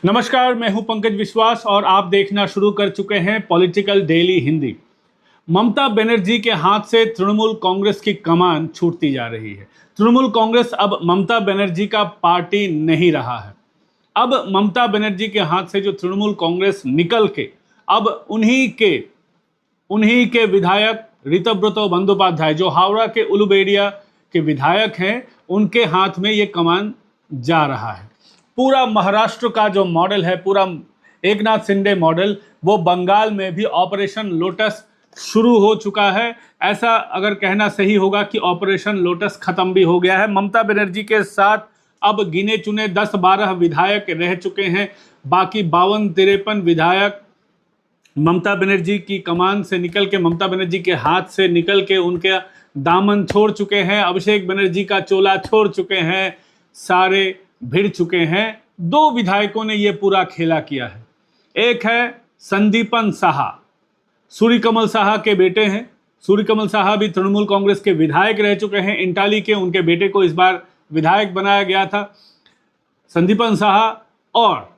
नमस्कार, मैं हूं पंकज विश्वास और आप देखना शुरू कर चुके हैं पॉलिटिकल डेली हिंदी। ममता बनर्जी के हाथ से तृणमूल कांग्रेस की कमान छूटती जा रही है। तृणमूल कांग्रेस अब ममता बनर्जी का पार्टी नहीं रहा है। अब ममता बनर्जी के हाथ से जो तृणमूल कांग्रेस निकल के अब उन्हीं के विधायक ऋतव्रत बंदोपाध्याय, जो हावड़ा के उलुबेड़िया के विधायक हैं, उनके हाथ में ये कमान जा रहा है। पूरा महाराष्ट्र का जो मॉडल है, पूरा एकनाथ शिंदे मॉडल, वो बंगाल में भी ऑपरेशन लोटस शुरू हो चुका है। ऐसा अगर कहना सही होगा कि ऑपरेशन लोटस खत्म भी हो गया है। ममता बनर्जी के साथ अब गिने चुने 10-12 विधायक रह चुके हैं। बाकी 52-53 विधायक ममता बनर्जी की कमान से निकल के, ममता बनर्जी के हाथ से निकल के उनके दामन छोड़ चुके हैं, अभिषेक बनर्जी का चोला छोड़ चुके हैं, सारे भिड़ चुके हैं। 2 विधायकों ने यह पूरा खेला किया है। एक है संदीपन साहा, सूर्यकमल साहा के बेटे हैं। सूर्यकमल साहा भी तृणमूल कांग्रेस के विधायक रह चुके हैं। इंटाली के उनके बेटे को इस बार विधायक बनाया गया था। संदीपन साहा और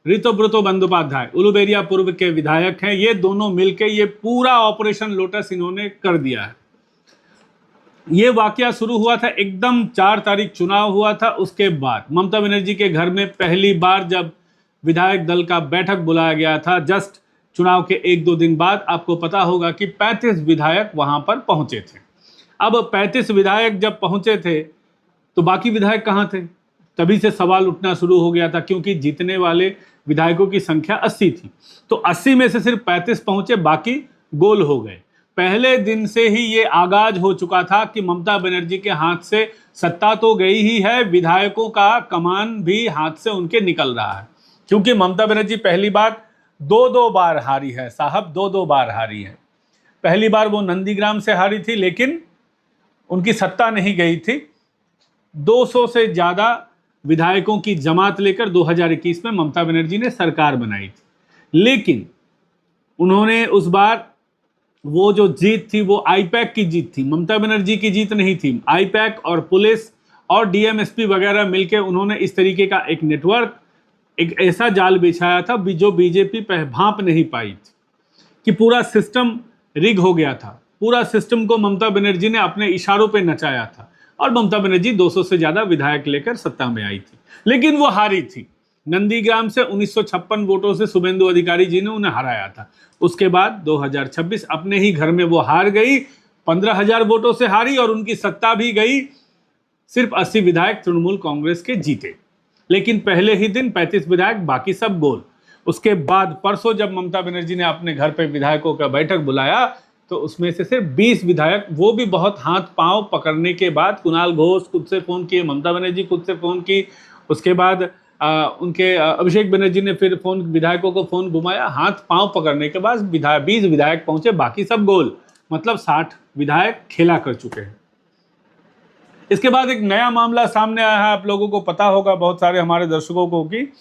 ऋतव्रत बंदोपाध्याय उलुबेड़िया पूर्व के विधायक हैं। ये दोनों मिलकर ये पूरा ऑपरेशन लोटस इन्होंने कर दिया है। ये वाकया शुरू हुआ था एकदम 4 तारीख चुनाव हुआ था। उसके बाद ममता बनर्जी के घर में पहली बार जब विधायक दल का बैठक बुलाया गया था, जस्ट चुनाव के 1-2 दिन बाद, आपको पता होगा कि 35 विधायक वहां पर पहुंचे थे। अब 35 विधायक जब पहुंचे थे तो बाकी विधायक कहां थे? तभी से सवाल उठना शुरू हो गया था, क्योंकि जीतने वाले विधायकों की संख्या 80 थी। तो 80 में से सिर्फ 35 पहुंचे, बाकी गोल हो गए। पहले दिन से ही ये आगाज हो चुका था कि ममता बनर्जी के हाथ से सत्ता तो गई ही है, विधायकों का कमान भी हाथ से उनके निकल रहा है। क्योंकि ममता बनर्जी पहली बार 2-2 बार हारी है साहब, 2-2 बार हारी है। पहली बार वो नंदीग्राम से हारी थी, लेकिन उनकी सत्ता नहीं गई थी। 200 से ज्यादा विधायकों की जमात लेकर 2021 में ममता बनर्जी ने सरकार बनाई थी। लेकिन उन्होंने उस बार वो जो जीत थी वो आईपैक की जीत थी, ममता बनर्जी की जीत नहीं थी। आईपैक और पुलिस और डीएमएसपी वगैरह मिलकर उन्होंने इस तरीके का एक नेटवर्क, एक ऐसा जाल बिछाया था जो बीजेपी भांप नहीं पाई थी, कि पूरा सिस्टम रिग हो गया था। पूरा सिस्टम को ममता बनर्जी ने अपने इशारों पे नचाया था और ममता बनर्जी 200 से ज्यादा विधायक लेकर सत्ता में आई थी। लेकिन वो हारी थी। नंदीग्राम से 1956 वोटों से शुभेंदु अधिकारी जी ने उन्हें हराया था। उसके बाद 2026 अपने ही घर में वो हार गई, 15,000 वोटों से हारी और उनकी सत्ता भी गई। सिर्फ 80 विधायक तृणमूल कांग्रेस के जीते, लेकिन पहले ही दिन 35 विधायक, बाकी सब गोल। उसके बाद परसों जब ममता बनर्जी ने अपने घर पर विधायकों का बैठक बुलाया तो उसमें से सिर्फ 20 विधायक, वो भी बहुत हाथ पांव पकड़ने के बाद, कुणाल घोष खुद से फोन किए, ममता बनर्जी खुद से फोन की, उसके बाद उनके अभिषेक बनर्जी ने फिर विधायकों को फोन घुमाया। हाथ पांव पकड़ने के बाद 20 विधायक पहुंचे, बाकी सब गोल। मतलब 60 विधायक खेला कर चुके हैं। इसके बाद एक नया मामला सामने आया है। आप लोगों को पता होगा, बहुत सारे हमारे दर्शकों को, कि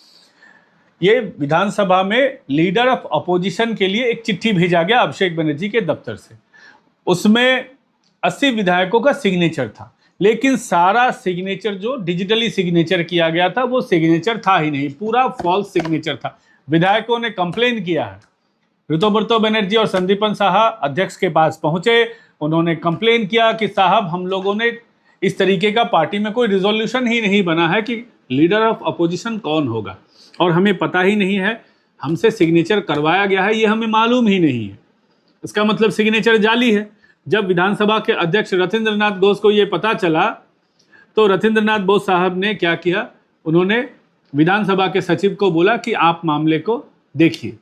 ये विधानसभा में लीडर ऑफ अपोजिशन के लिए एक चिट्ठी भेजा गया अभिषेक बनर्जी के दफ्तर से। उसमें 80 विधायकों का सिग्नेचर था, लेकिन सारा सिग्नेचर जो डिजिटली सिग्नेचर किया गया था वो सिग्नेचर था ही नहीं, पूरा फॉल्स सिग्नेचर था। विधायकों ने कंप्लेन किया है। ऋतव्रत बनर्जी और संदीपन साहा अध्यक्ष के पास पहुंचे। उन्होंने कंप्लेन किया कि साहब, हम लोगों ने इस तरीके का पार्टी में कोई रिजोल्यूशन ही नहीं बना है कि लीडर ऑफ अपोजिशन कौन होगा, और हमें पता ही नहीं है। हमसे सिग्नेचर करवाया गया है, ये हमें मालूम ही नहीं है। इसका मतलब सिग्नेचर जाली है। जब विधानसभा के अध्यक्ष रथिंद्र नाथ घोष को ये पता चला तो रथिंद्र नाथ घोष साहब ने क्या किया, उन्होंने विधानसभा के सचिव को बोला कि आप मामले को देखिए।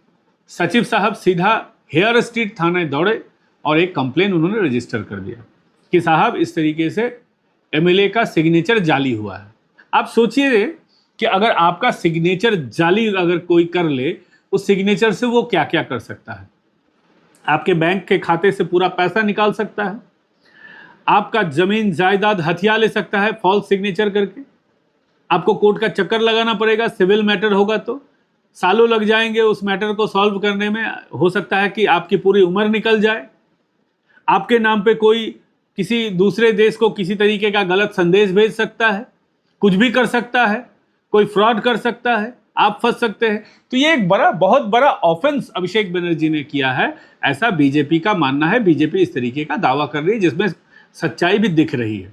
सचिव साहब सीधा हेयर स्ट्रीट थाने दौड़े और एक कंप्लेन उन्होंने रजिस्टर कर दिया कि साहब, इस तरीके से एमएलए का सिग्नेचर जाली हुआ है। आप सोचिए कि अगर आपका सिग्नेचर जाली अगर कोई कर ले, उस सिग्नेचर से वो क्या क्या कर सकता है। आपके बैंक के खाते से पूरा पैसा निकाल सकता है, आपका जमीन जायदाद हथिया ले सकता है फॉल्स सिग्नेचर करके। आपको कोर्ट का चक्कर लगाना पड़ेगा, सिविल मैटर होगा तो सालों लग जाएंगे उस मैटर को सॉल्व करने में। हो सकता है कि आपकी पूरी उम्र निकल जाए। आपके नाम पे कोई किसी दूसरे देश को किसी तरीके का गलत संदेश भेज सकता है, कुछ भी कर सकता है, कोई फ्रॉड कर सकता है। आप फंस सकते हैं। तो ये एक बहुत बड़ा ऑफेंस अभिषेक बनर्जी ने किया है, ऐसा बीजेपी का मानना है। बीजेपी इस तरीके का दावा कर रही है जिसमें सच्चाई भी दिख रही है,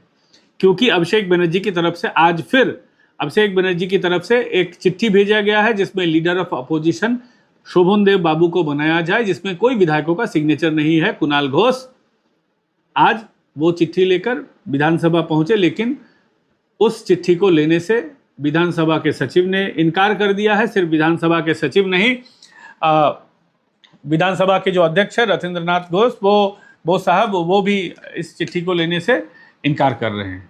क्योंकि अभिषेक बनर्जी की तरफ से आज फिर अभिषेक बनर्जी की तरफ से एक चिट्ठी भेजा गया है जिसमें लीडर ऑफ अपोजिशन शोभन देव बाबू को बनाया जाए, जिसमें कोई विधायकों का सिग्नेचर नहीं है। कुणाल घोष आज वो चिट्ठी लेकर विधानसभा पहुंचे, लेकिन उस चिट्ठी को लेने से विधानसभा के सचिव ने इनकार कर दिया है। सिर्फ विधानसभा के सचिव नहीं, विधानसभा के जो अध्यक्ष है रथिंद्र नाथ घोष, वो साहब वो भी इस चिट्ठी को लेने से इनकार कर रहे हैं।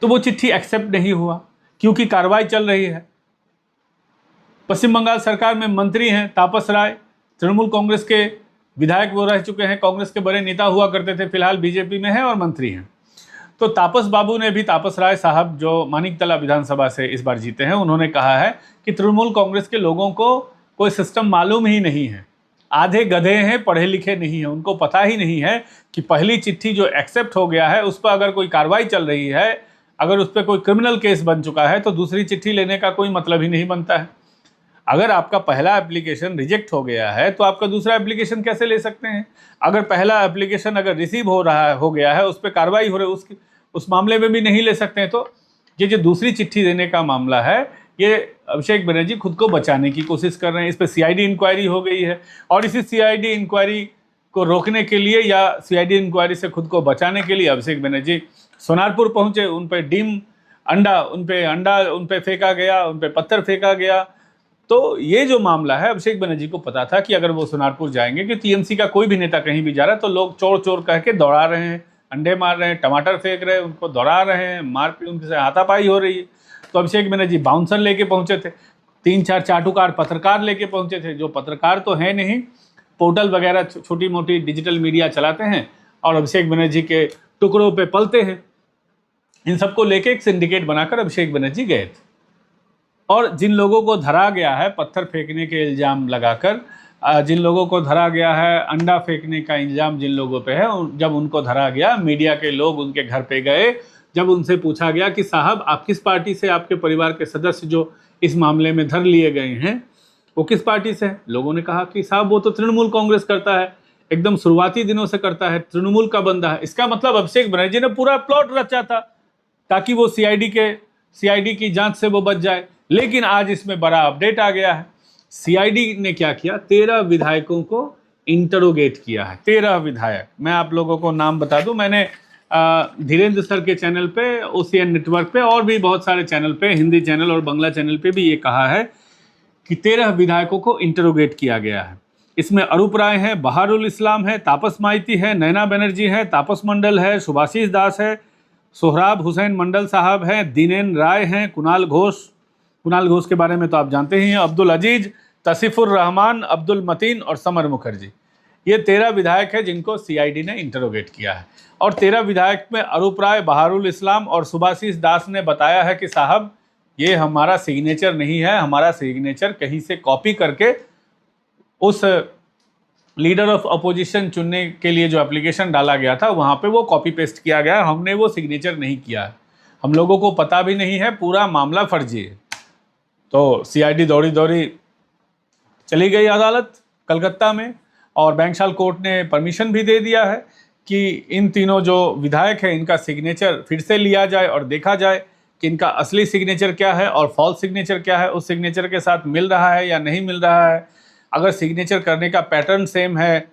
तो वो चिट्ठी एक्सेप्ट नहीं हुआ क्योंकि कार्रवाई चल रही है। पश्चिम बंगाल सरकार में मंत्री हैं तापस राय, तृणमूल कांग्रेस के विधायक वो रह चुके हैं, कांग्रेस के बड़े नेता हुआ करते थे, फिलहाल बीजेपी में हैं और मंत्री हैं। तो तापस बाबू ने भी, तापस राय साहब जो मानिकतला विधानसभा से इस बार जीते हैं, उन्होंने कहा है कि तृणमूल कांग्रेस के लोगों को कोई सिस्टम मालूम ही नहीं है, आधे गधे हैं, पढ़े लिखे नहीं हैं, उनको पता ही नहीं है कि पहली चिट्ठी जो एक्सेप्ट हो गया है उस पर अगर कोई कार्रवाई चल रही है, अगर उस पर कोई क्रिमिनल केस बन चुका है तो दूसरी चिट्ठी लेने का कोई मतलब ही नहीं बनता है। अगर आपका पहला एप्लीकेशन रिजेक्ट हो गया है तो आपका दूसरा एप्लीकेशन कैसे ले सकते हैं? अगर पहला एप्लीकेशन अगर रिसीव हो गया है, उस पर कार्रवाई हो रही है, उस मामले में भी नहीं ले सकते हैं। तो ये जो दूसरी चिट्ठी देने का मामला है, ये अभिषेक बनर्जी खुद को बचाने की कोशिश कर रहे हैं। इस पर सीआईडी इंक्वायरी हो गई है और इसी सीआईडी इंक्वायरी को रोकने के लिए या सीआईडी इंक्वायरी से खुद को बचाने के लिए अभिषेक बनर्जी सोनारपुर पहुंचे। उन पर अंडा उन पे फेंका गया, उन पे पत्थर फेंका गया। तो ये जो मामला है, अभिषेक बनर्जी को पता था कि अगर वो सोनारपुर जाएंगे कि टीएमसी का कोई भी नेता कहीं भी जा रहा है तो लोग चोर चोर कह के दौड़ा रहे हैं, अंडे मार रहे हैं, टमाटर फेंक रहे हैं, उनको दौड़ा रहे हैं, मारपीट उनसे हाथापाई हो रही है। तो अभिषेक बनर्जी बाउंसर लेके पहुंचे थे, 3-4 चाटुकार पत्रकार लेके पहुंचे थे, जो पत्रकार तो है नहीं, पोर्टल वगैरह छोटी मोटी डिजिटल मीडिया चलाते हैं और अभिषेक बनर्जी के टुकड़ों पे पलते हैं। इन सबको लेके एक सिंडिकेट बनाकर अभिषेक बनर्जी गए थे और जिन लोगों को धरा गया है पत्थर फेंकने के इल्ज़ाम लगाकर, जिन लोगों को धरा गया है अंडा फेंकने का इल्ज़ाम जिन लोगों पे है, जब उनको धरा गया, मीडिया के लोग उनके घर पे गए, जब उनसे पूछा गया कि साहब आप किस पार्टी से, आपके परिवार के सदस्य जो इस मामले में धर लिए गए हैं वो किस पार्टी से है? लोगों ने कहा कि साहब वो तो तृणमूल कांग्रेस करता है, एकदम शुरुआती दिनों से करता है, तृणमूल का बंदा है। इसका मतलब अभिषेक बनर्जी ने पूरा प्लॉट रचा था ताकि वो सीआईडी की जांच से वो बच जाए। लेकिन आज इसमें बड़ा अपडेट आ गया है। सीआईडी ने क्या किया, 13 विधायकों को इंटरोगेट किया है। 13 विधायक, मैं आप लोगों को नाम बता दूं, मैंने धीरेन्द्र सर के चैनल पे, ओसीएन नेटवर्क पे और भी बहुत सारे चैनल पे, हिंदी चैनल और बांग्ला चैनल पे भी ये कहा है कि 13 विधायकों को इंटरोगेट किया गया है। इसमें अरूप राय है, बहारुल इस्लाम है, तापस माइती है, नैना बनर्जी है, तापस मंडल है, सुभाषिस दास है, सोहराब हुसैन मंडल साहब हैं, दिनेन राय हैं, कुणाल घोष के बारे में तो आप जानते ही हैं, अब्दुल अजीज, तसीफुर रहमान, अब्दुल मतीन और समर मुखर्जी। ये 13 विधायक हैं जिनको सीआईडी ने इंटरोगेट किया है। और 13 विधायक में अरूप राय, बहारुल इस्लाम और सुभाषिस दास ने बताया है कि साहब ये हमारा सिग्नेचर नहीं है, हमारा सिग्नेचर कहीं से कॉपी करके उस लीडर ऑफ अपोजिशन चुनने के लिए जो एप्लीकेशन डाला गया था वहाँ पे वो कॉपी पेस्ट किया गया, हमने वो सिग्नेचर नहीं किया है, हम लोगों को पता भी नहीं है, पूरा मामला फर्जी है। तो सीआईडी दौड़ी चली गई अदालत कलकत्ता में और बैंकशाल कोर्ट ने परमिशन भी दे दिया है कि इन तीनों जो विधायक हैं इनका सिग्नेचर फिर से लिया जाए और देखा जाए कि इनका असली सिग्नेचर क्या है और फॉल्स सिग्नेचर क्या है, उस सिग्नेचर के साथ मिल रहा है या नहीं मिल रहा है, अगर सिग्नेचर करने का पैटर्न सेम है,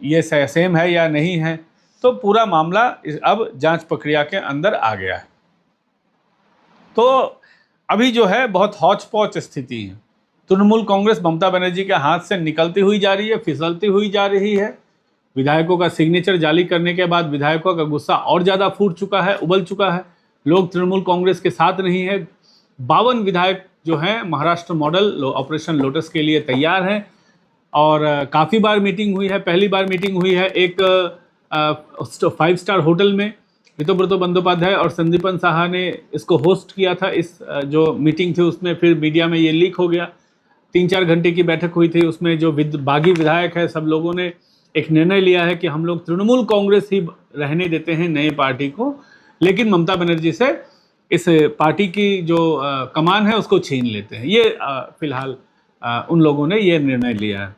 ये सेम है या नहीं है। तो पूरा मामला अब जांच प्रक्रिया के अंदर आ गया है। तो अभी जो है बहुत हौच पौच स्थिति है। तृणमूल कांग्रेस ममता बनर्जी के हाथ से निकलती हुई जा रही है, फिसलती हुई जा रही है। विधायकों का सिग्नेचर जाली करने के बाद विधायकों का गुस्सा और ज़्यादा फूट चुका है, उबल चुका है। लोग तृणमूल कांग्रेस के साथ नहीं है। 52 विधायक जो हैं महाराष्ट्र मॉडल ऑपरेशन लोटस के लिए तैयार हैं और काफ़ी बार मीटिंग हुई है। पहली बार मीटिंग हुई है एक 5 स्टार होटल में, ऋतुव्रत बंदोपाध्याय और संदीपन साहा ने इसको होस्ट किया था। इस जो मीटिंग थी उसमें फिर मीडिया में ये लीक हो गया। 3-4 घंटे की बैठक हुई थी, उसमें जो बागी विधायक है सब लोगों ने एक निर्णय लिया है कि हम लोग तृणमूल कांग्रेस ही रहने देते हैं नए पार्टी को, लेकिन ममता बनर्जी से इस पार्टी की जो कमान है उसको छीन लेते हैं। ये फिलहाल उन लोगों ने ये निर्णय लिया है।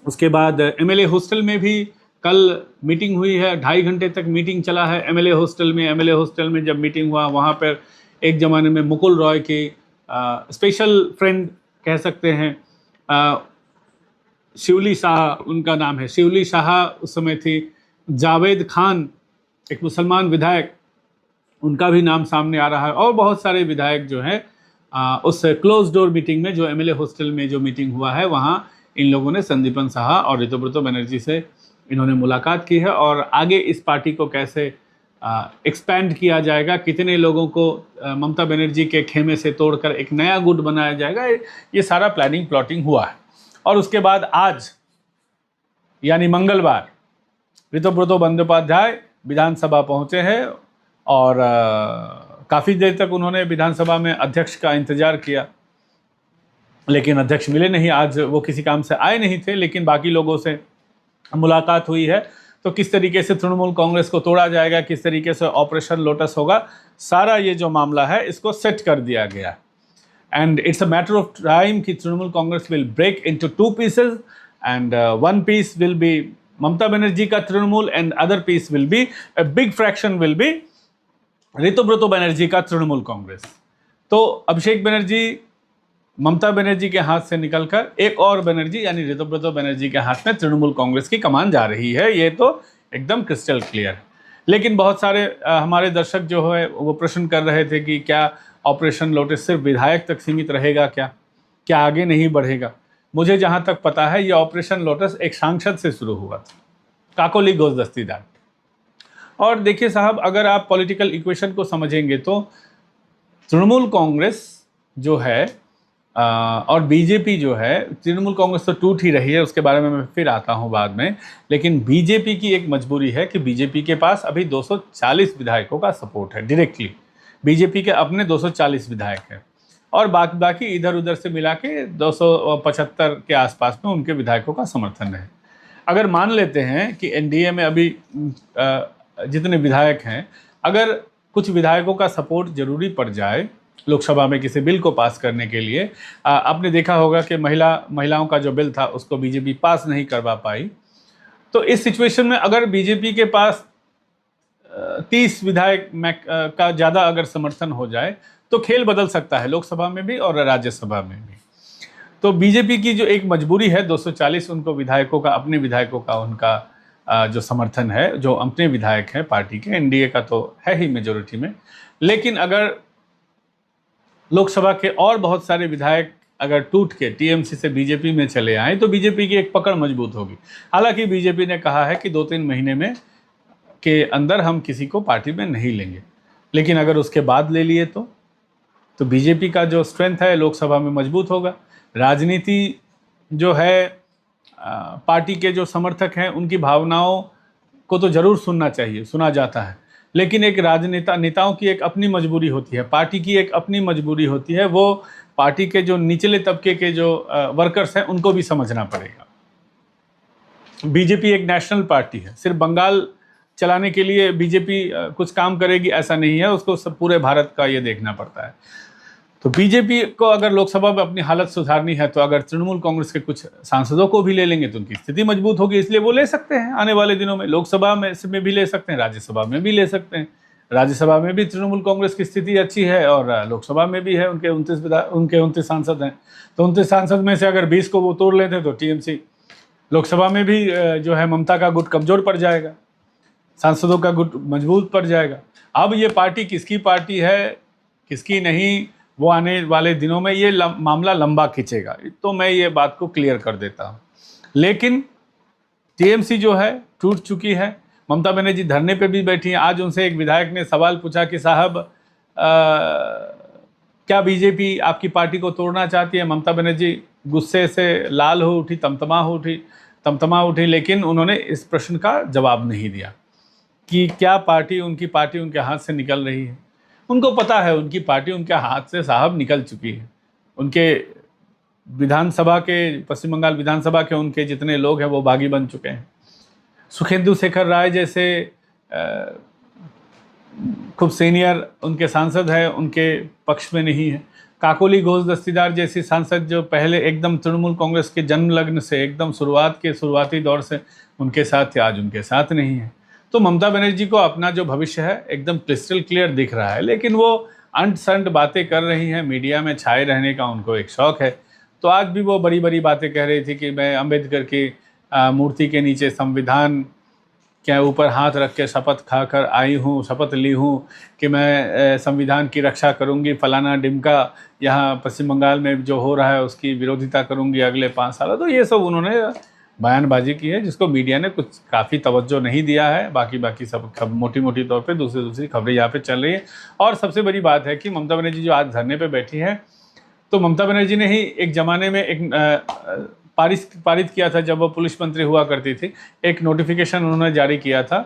उसके बाद एमएलए हॉस्टल में भी कल मीटिंग हुई है, 2.5 घंटे तक मीटिंग चला है एमएलए हॉस्टल में। एमएलए हॉस्टल में जब मीटिंग हुआ वहाँ पर एक ज़माने में मुकुल रॉय की स्पेशल फ्रेंड कह सकते हैं, शिवली शाह उनका नाम है, शिवली शाह उस समय थी। जावेद खान एक मुसलमान विधायक, उनका भी नाम सामने आ रहा है, और बहुत सारे विधायक जो हैं उस क्लोज डोर मीटिंग में, जो एमएलए हॉस्टल में जो मीटिंग हुआ है, वहाँ इन लोगों ने संदीपन साहा और ऋतुव्रत बनर्जी से इन्होंने मुलाकात की है और आगे इस पार्टी को कैसे एक्सपैंड किया जाएगा, कितने लोगों को ममता बनर्जी के खेमे से तोड़कर एक नया गुट बनाया जाएगा, ये सारा प्लानिंग प्लॉटिंग हुआ है। और उसके बाद आज यानी मंगलवार ऋतुव्रत बंदोपाध्याय विधानसभा पहुंचे हैं और काफ़ी देर तक उन्होंने विधानसभा में अध्यक्ष का इंतजार किया, लेकिन अध्यक्ष मिले नहीं। आज वो किसी काम से आए नहीं थे, लेकिन बाकी लोगों से मुलाकात हुई है। तो किस तरीके से तृणमूल कांग्रेस को तोड़ा जाएगा, किस तरीके से ऑपरेशन लोटस होगा, सारा ये जो मामला है इसको सेट कर दिया गया। And it's a matter of time कि Trinamool Congress will break into 2 pieces and one piece will be Mamata Banerjee का Trinamool and other piece will be a big fraction will be Ritabrata Banerjee का तृणमूल कांग्रेस। तो अभिषेक बनर्जी ममता बनर्जी के हाथ से निकलकर एक और बनर्जी यानी ऋतुव्रत बनर्जी के हाथ में तृणमूल कांग्रेस की कमान जा रही है, ये तो एकदम क्रिस्टल क्लियर है। लेकिन बहुत सारे हमारे दर्शक जो है वो प्रश्न कर रहे थे कि क्या ऑपरेशन लोटस सिर्फ विधायक तक सीमित रहेगा, क्या आगे नहीं बढ़ेगा। मुझे जहाँ तक पता है ये ऑपरेशन लोटस एक सांसद से शुरू हुआ था, काकोली घोष दस्तीदार। और देखिए साहब, अगर आप पॉलिटिकल इक्वेशन को समझेंगे तो तृणमूल कांग्रेस जो है और बीजेपी जो है, तृणमूल कांग्रेस तो टूट ही रही है, उसके बारे में मैं फिर आता हूं बाद में, लेकिन बीजेपी की एक मजबूरी है कि बीजेपी के पास अभी 240 विधायकों का सपोर्ट है डायरेक्टली। बीजेपी के अपने 240 विधायक हैं और बाकी इधर उधर से मिला के 275 के आसपास में उनके विधायकों का समर्थन है। अगर मान लेते हैं कि एनडीए में अभी जितने विधायक हैं, अगर कुछ विधायकों का सपोर्ट जरूरी पड़ जाए लोकसभा में किसी बिल को पास करने के लिए, आपने देखा होगा कि महिलाओं का जो बिल था उसको बीजेपी पास नहीं करवा पाई। तो इस सिचुएशन में अगर बीजेपी के पास 30 विधायक का ज़्यादा अगर समर्थन हो जाए तो खेल बदल सकता है लोकसभा में भी और राज्यसभा में भी। तो बीजेपी की जो एक मजबूरी है, 240 उनको विधायकों का, अपने विधायकों का उनका जो समर्थन है, जो अपने विधायक हैं पार्टी के, एनडीए का तो है ही मेजोरिटी में, लेकिन अगर लोकसभा के और बहुत सारे विधायक अगर टूट के टीएमसी से बीजेपी में चले आए तो बीजेपी की एक पकड़ मजबूत होगी। हालांकि बीजेपी ने कहा है कि 2-3 महीने में के अंदर हम किसी को पार्टी में नहीं लेंगे, लेकिन अगर उसके बाद ले लिए तो बीजेपी का जो स्ट्रेंथ है लोकसभा में मजबूत होगा। राजनीति जो है, पार्टी के जो समर्थक हैं उनकी भावनाओं को तो ज़रूर सुनना चाहिए, सुना जाता है, लेकिन एक नेताओं की एक अपनी मजबूरी होती है, पार्टी की एक अपनी मजबूरी होती है। वो पार्टी के जो निचले तबके के जो वर्कर्स हैं उनको भी समझना पड़ेगा। बीजेपी एक नेशनल पार्टी है, सिर्फ बंगाल चलाने के लिए बीजेपी कुछ काम करेगी ऐसा नहीं है, उसको सब पूरे भारत का ये देखना पड़ता है। तो बीजेपी को अगर लोकसभा में अपनी हालत सुधारनी है तो अगर तृणमूल कांग्रेस के कुछ सांसदों को भी ले लेंगे तो उनकी स्थिति मजबूत होगी, इसलिए वो ले सकते हैं आने वाले दिनों में। लोकसभा में भी ले सकते हैं, राज्यसभा में भी ले सकते हैं। राज्यसभा में भी तृणमूल कांग्रेस की स्थिति अच्छी है और लोकसभा में भी है, उनके 29 सांसद हैं। तो 29 सांसद में से अगर 20 को वो तोड़ लेते तो टीएमसी लोकसभा में भी जो है ममता का गुट कमज़ोर पड़ जाएगा, सांसदों का गुट मजबूत पड़ जाएगा। अब ये पार्टी किसकी पार्टी है किसकी नहीं, वो आने वाले दिनों में ये मामला लंबा खींचेगा, तो मैं ये बात को क्लियर कर देता हूँ। लेकिन टीएमसी जो है टूट चुकी है। ममता बनर्जी धरने पे भी बैठी हैं। आज उनसे एक विधायक ने सवाल पूछा कि साहब क्या बीजेपी आपकी पार्टी को तोड़ना चाहती है? ममता बनर्जी गुस्से से लाल हो उठी, तमतमा उठी, लेकिन उन्होंने इस प्रश्न का जवाब नहीं दिया कि क्या उनकी पार्टी उनके हाथ से निकल रही है। उनको पता है उनकी पार्टी उनके हाथ से साहब निकल चुकी है। उनके विधानसभा के, पश्चिम बंगाल विधानसभा के उनके जितने लोग हैं वो बागी बन चुके हैं। सुखेंदु शेखर राय जैसे खूब सीनियर उनके सांसद है, उनके पक्ष में नहीं है। काकोली घोष दस्तीदार जैसी सांसद जो पहले एकदम तृणमूल कांग्रेस के जन्म लग्न से एकदम शुरुआती दौर से उनके साथ थे, आज उनके साथ नहीं है। तो ममता बनर्जी को अपना जो भविष्य है एकदम क्रिस्टल क्लियर दिख रहा है, लेकिन वो अंट संट बातें कर रही हैं, मीडिया में छाए रहने का उनको एक शौक है। तो आज भी वो बड़ी बड़ी बातें कह रही थी कि मैं अम्बेडकर की मूर्ति के नीचे संविधान के ऊपर हाथ रख के शपथ खाकर आई हूँ, शपथ ली हूँ कि मैं संविधान की रक्षा करूँगी, फलाना डिमका यहाँ पश्चिम बंगाल में जो हो रहा है उसकी विरोधिता करूँगी अगले 5 साल। तो ये सब उन्होंने बयानबाजी की है, जिसको मीडिया ने कुछ काफ़ी तवज्जो नहीं दिया है। बाकी सब मोटी मोटी तौर पे दूसरी खबरें यहाँ पे चल रही है। और सबसे बड़ी बात है कि ममता बनर्जी जो आज धरने पे बैठी हैं, तो ममता बनर्जी ने ही एक ज़माने में एक पारित किया था, जब वो पुलिस मंत्री हुआ करती थी। एक नोटिफिकेशन उन्होंने जारी किया था,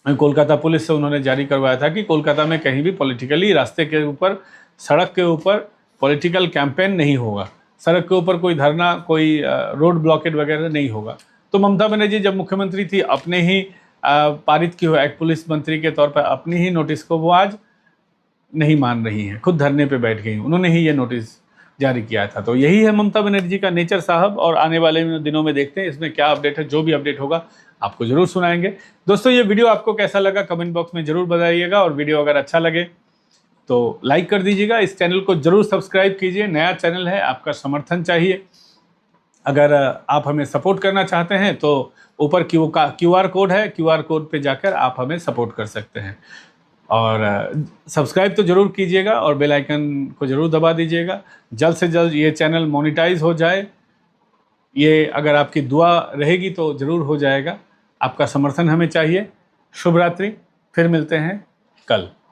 कोलकाता पुलिस से उन्होंने जारी करवाया था कि कोलकाता में कहीं भी पॉलिटिकली रास्ते के ऊपर, सड़क के ऊपर पॉलिटिकल कैंपेन नहीं होगा, सड़क के ऊपर कोई धरना, कोई रोड ब्लॉकेट वगैरह नहीं होगा। तो ममता बनर्जी जब मुख्यमंत्री थी, अपने ही पारित की हुआ एक पुलिस मंत्री के तौर पर अपनी ही नोटिस को वो आज नहीं मान रही हैं, खुद धरने पे बैठ गई। उन्होंने ही ये नोटिस जारी किया था। तो यही है ममता बनर्जी का नेचर साहब, और आने वाले दिनों में देखते हैं इसमें क्या अपडेट है। जो भी अपडेट होगा आपको ज़रूर सुनाएंगे। दोस्तों, ये वीडियो आपको कैसा लगा कमेंट बॉक्स में ज़रूर बताइएगा, और वीडियो अगर अच्छा लगे तो लाइक कर दीजिएगा। इस चैनल को ज़रूर सब्सक्राइब कीजिए, नया चैनल है, आपका समर्थन चाहिए। अगर आप हमें सपोर्ट करना चाहते हैं तो ऊपर QR कोड है, QR कोड पे जाकर आप हमें सपोर्ट कर सकते हैं। और सब्सक्राइब तो ज़रूर कीजिएगा और बेल आइकन को ज़रूर दबा दीजिएगा। जल्द से जल्द ये चैनल मोनेटाइज हो जाए, ये अगर आपकी दुआ रहेगी तो ज़रूर हो जाएगा। आपका समर्थन हमें चाहिए। शुभ रात्रि, फिर मिलते हैं कल।